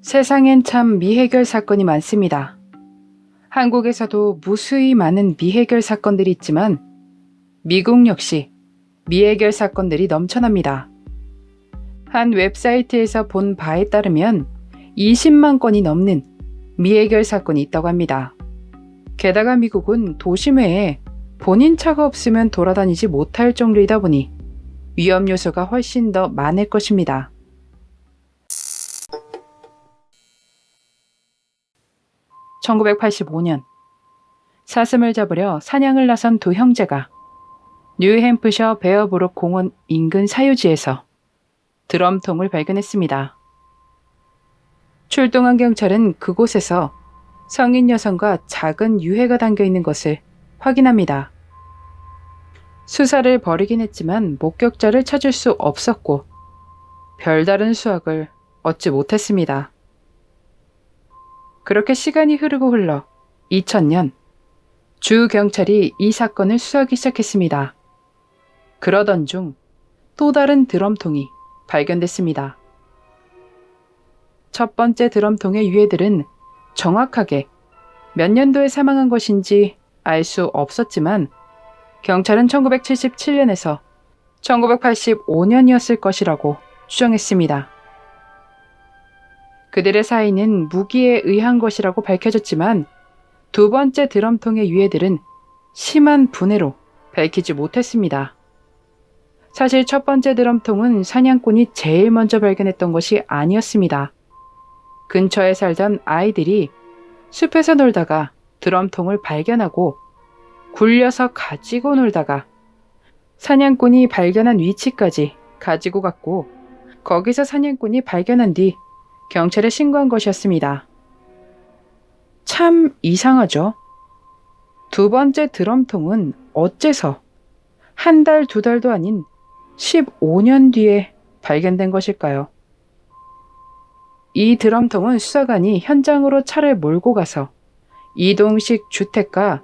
세상엔 참 미해결 사건이 많습니다. 한국에서도 무수히 많은 미해결 사건들이 있지만 미국 역시 미해결 사건들이 넘쳐납니다. 한 웹사이트에서 본 바에 따르면 20만 건이 넘는 미해결 사건이 있다고 합니다. 게다가 미국은 도심 외에 본인 차가 없으면 돌아다니지 못할 정도이다 보니 위험 요소가 훨씬 더 많을 것입니다. (1985년) 사슴을 잡으려 사냥을 나선 두 형제가 뉴햄프셔 베어브룩 공원 인근 사유지에서 드럼통을 발견했습니다. 출동한 경찰은 그곳에서 성인 여성과 작은 유해가 담겨 있는 것을 확인합니다. 수사를 벌이긴 했지만 목격자를 찾을 수 없었고 별다른 수확을 얻지 못했습니다. 그렇게 시간이 흐르고 흘러 2000년 주 경찰이 이 사건을 수사하기 시작했습니다. 그러던 중 또 다른 드럼통이 발견됐습니다. 첫 번째 드럼통의 유해들은 정확하게 몇 년도에 사망한 것인지 알 수 없었지만 경찰은 1977년에서 1985년이었을 것이라고 추정했습니다. 그들의 사인은 무기에 의한 것이라고 밝혀졌지만 두 번째 드럼통의 유해들은 심한 분해로 밝히지 못했습니다. 사실 첫 번째 드럼통은 사냥꾼이 제일 먼저 발견했던 것이 아니었습니다. 근처에 살던 아이들이 숲에서 놀다가 드럼통을 발견하고 굴려서 가지고 놀다가 사냥꾼이 발견한 위치까지 가지고 갔고 거기서 사냥꾼이 발견한 뒤 경찰에 신고한 것이었습니다. 참 이상하죠? 두 번째 드럼통은 어째서 한 달, 두 달도 아닌 15년 뒤에 발견된 것일까요? 이 드럼통은 수사관이 현장으로 차를 몰고 가서 이동식 주택과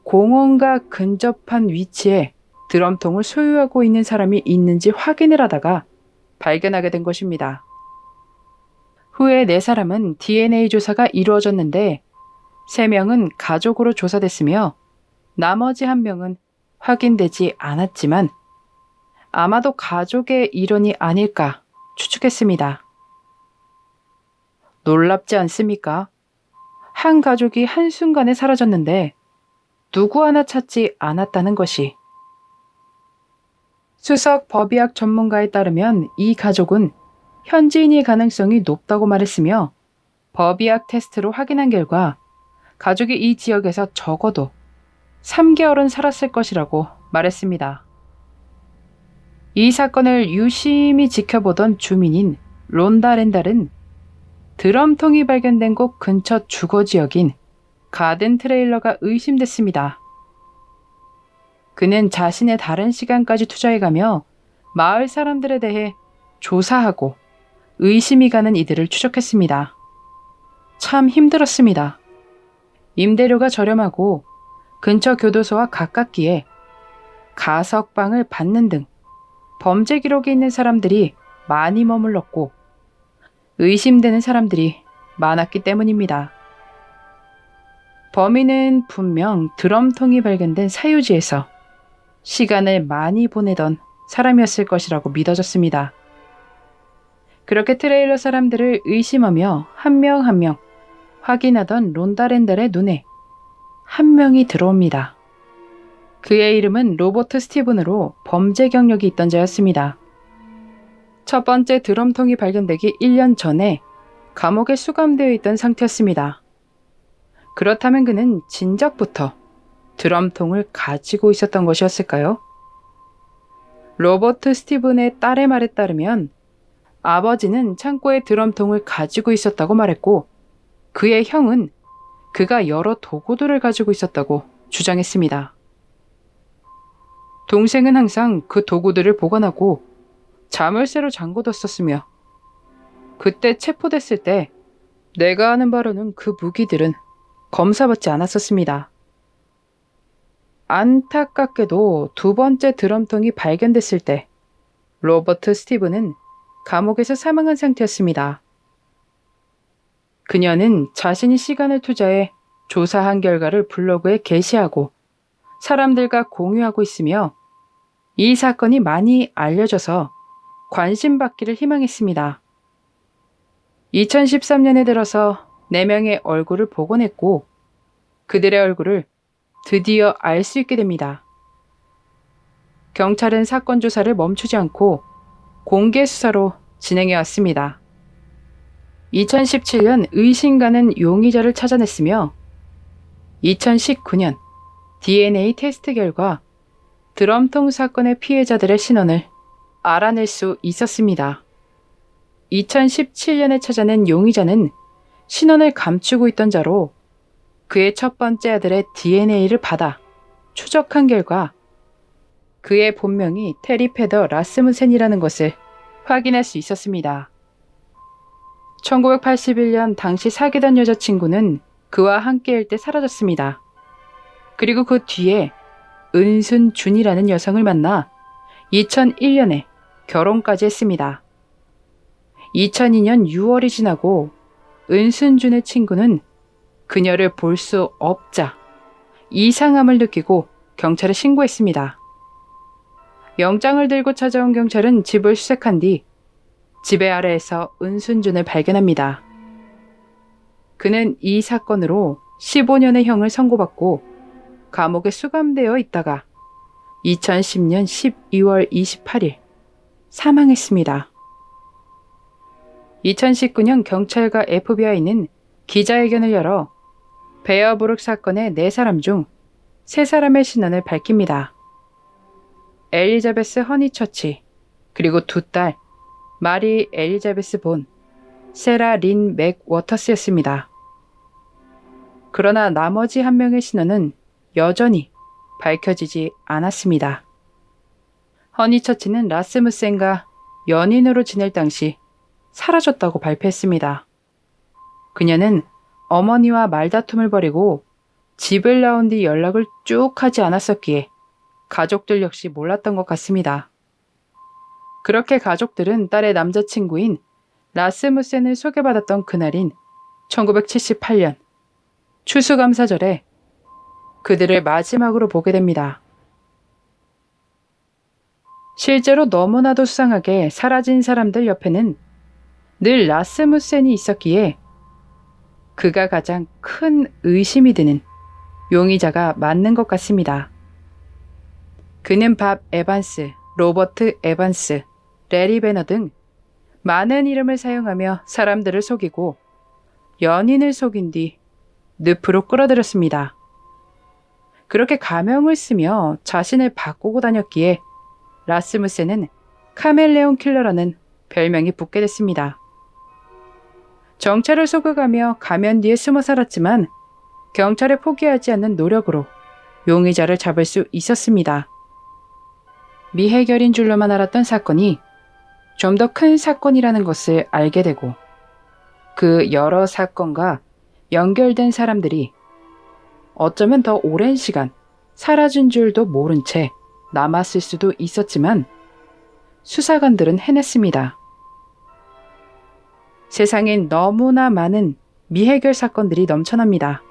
공원과 근접한 위치에 드럼통을 소유하고 있는 사람이 있는지 확인을 하다가 발견하게 된 것입니다. 후에 4사람은 DNA 조사가 이루어졌는데 3명은 가족으로 조사됐으며 나머지 1명은 확인되지 않았지만 아마도 가족의 일원이 아닐까 추측했습니다. 놀랍지 않습니까? 한 가족이 한순간에 사라졌는데 누구 하나 찾지 않았다는 것이. 수석 법의학 전문가에 따르면 이 가족은 현지인일 가능성이 높다고 말했으며 법의학 테스트로 확인한 결과 가족이 이 지역에서 적어도 3개월은 살았을 것이라고 말했습니다. 이 사건을 유심히 지켜보던 주민인 론다 렌달은 드럼통이 발견된 곳 근처 주거지역인 가든 트레일러가 의심됐습니다. 그는 자신의 다른 시간까지 투자해가며 마을 사람들에 대해 조사하고 의심이 가는 이들을 추적했습니다. 참 힘들었습니다. 임대료가 저렴하고 근처 교도소와 가깝기에 가석방을 받는 등 범죄 기록이 있는 사람들이 많이 머물렀고 의심되는 사람들이 많았기 때문입니다. 범인은 분명 드럼통이 발견된 사유지에서 시간을 많이 보내던 사람이었을 것이라고 믿어졌습니다. 그렇게 트레일러 사람들을 의심하며 한 명 한 명 확인하던 론다 렌달의 눈에 한 명이 들어옵니다. 그의 이름은 로버트 스티븐으로 범죄 경력이 있던 자였습니다. 첫 번째 드럼통이 발견되기 1년 전에 감옥에 수감되어 있던 상태였습니다. 그렇다면 그는 진작부터 드럼통을 가지고 있었던 것이었을까요? 로버트 스티븐의 딸의 말에 따르면 아버지는 창고에 드럼통을 가지고 있었다고 말했고 그의 형은 그가 여러 도구들을 가지고 있었다고 주장했습니다. 동생은 항상 그 도구들을 보관하고 자물쇠로 잠궈뒀었으며 그때 체포됐을 때 내가 아는 바로는 그 무기들은 검사받지 않았었습니다. 안타깝게도 두 번째 드럼통이 발견됐을 때 로버트 스티븐은 감옥에서 사망한 상태였습니다. 그녀는 자신이 시간을 투자해 조사한 결과를 블로그에 게시하고 사람들과 공유하고 있으며 이 사건이 많이 알려져서 관심받기를 희망했습니다. 2013년에 들어서 4명의 얼굴을 복원했고 그들의 얼굴을 드디어 알 수 있게 됩니다. 경찰은 사건 조사를 멈추지 않고 공개 수사로 진행해 왔습니다. 2017년 의심 가는 용의자를 찾아냈으며 2019년 DNA 테스트 결과 드럼통 사건의 피해자들의 신원을 알아낼 수 있었습니다. 2017년에 찾아낸 용의자는 신원을 감추고 있던 자로 그의 첫 번째 아들의 DNA를 받아 추적한 결과 그의 본명이 테리 페더 라스무센이라는 것을 확인할 수 있었습니다. 1981년 당시 사귀던 여자친구는 그와 함께일 때 사라졌습니다. 그리고 그 뒤에 은순준이라는 여성을 만나 2001년에 결혼까지 했습니다. 2002년 6월이 지나고 은순준의 친구는 그녀를 볼 수 없자 이상함을 느끼고 경찰에 신고했습니다. 영장을 들고 찾아온 경찰은 집을 수색한 뒤 지배 아래에서 은순준을 발견합니다. 그는 이 사건으로 15년의 형을 선고받고 감옥에 수감되어 있다가 2010년 12월 28일 사망했습니다. 2019년 경찰과 FBI는 기자회견을 열어 베어브룩 사건의 4사람 중 3사람의 신원을 밝힙니다. 엘리자베스 허니처치, 그리고 2딸 마리 엘리자베스 본, 세라 린 맥워터스였습니다. 그러나 나머지 1명의 신원은 여전히 밝혀지지 않았습니다. 허니처치는 라스무센과 연인으로 지낼 당시 사라졌다고 발표했습니다. 그녀는 어머니와 말다툼을 벌이고 집을 나온 뒤 연락을 쭉 하지 않았었기에 가족들 역시 몰랐던 것 같습니다. 그렇게 가족들은 딸의 남자친구인 라스무센을 소개받았던 그날인 1978년 추수감사절에 그들을 마지막으로 보게 됩니다. 실제로 너무나도 수상하게 사라진 사람들 옆에는 늘 라스무센이 있었기에 그가 가장 큰 의심이 드는 용의자가 맞는 것 같습니다. 그는 밥 에반스, 로버트 에반스, 레리 베너 등 많은 이름을 사용하며 사람들을 속이고 연인을 속인 뒤 늪으로 끌어들였습니다. 그렇게 가명을 쓰며 자신을 바꾸고 다녔기에 라스무센은 카멜레온 킬러라는 별명이 붙게 됐습니다. 정체를 속여가며 가면 뒤에 숨어 살았지만 경찰에 포기하지 않는 노력으로 용의자를 잡을 수 있었습니다. 미해결인 줄로만 알았던 사건이 좀 더 큰 사건이라는 것을 알게 되고 그 여러 사건과 연결된 사람들이 어쩌면 더 오랜 시간 사라진 줄도 모른 채 남았을 수도 있었지만 수사관들은 해냈습니다. 세상엔 너무나 많은 미해결 사건들이 넘쳐납니다.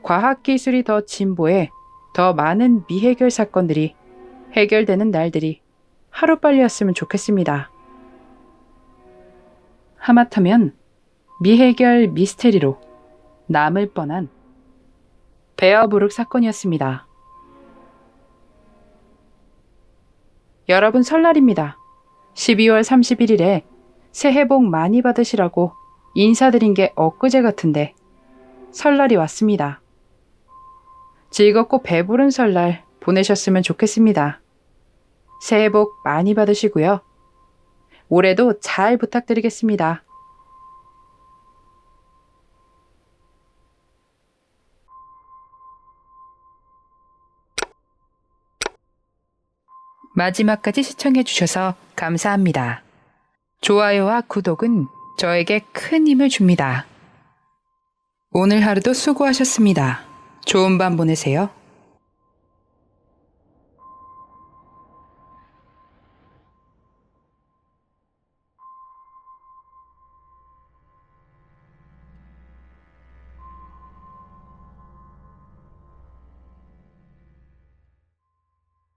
과학기술이 더 진보해 더 많은 미해결 사건들이 해결되는 날들이 하루빨리 왔으면 좋겠습니다. 하마터면 미해결 미스테리로 남을 뻔한 베어브룩 사건이었습니다. 여러분 설날입니다. 12월 31일에 새해 복 많이 받으시라고 인사드린 게 엊그제 같은데 설날이 왔습니다. 즐겁고 배부른 설날 보내셨으면 좋겠습니다. 새해 복 많이 받으시고요. 올해도 잘 부탁드리겠습니다. 마지막까지 시청해주셔서 감사합니다. 좋아요와 구독은 저에게 큰 힘을 줍니다. 오늘 하루도 수고하셨습니다. 좋은 밤 보내세요.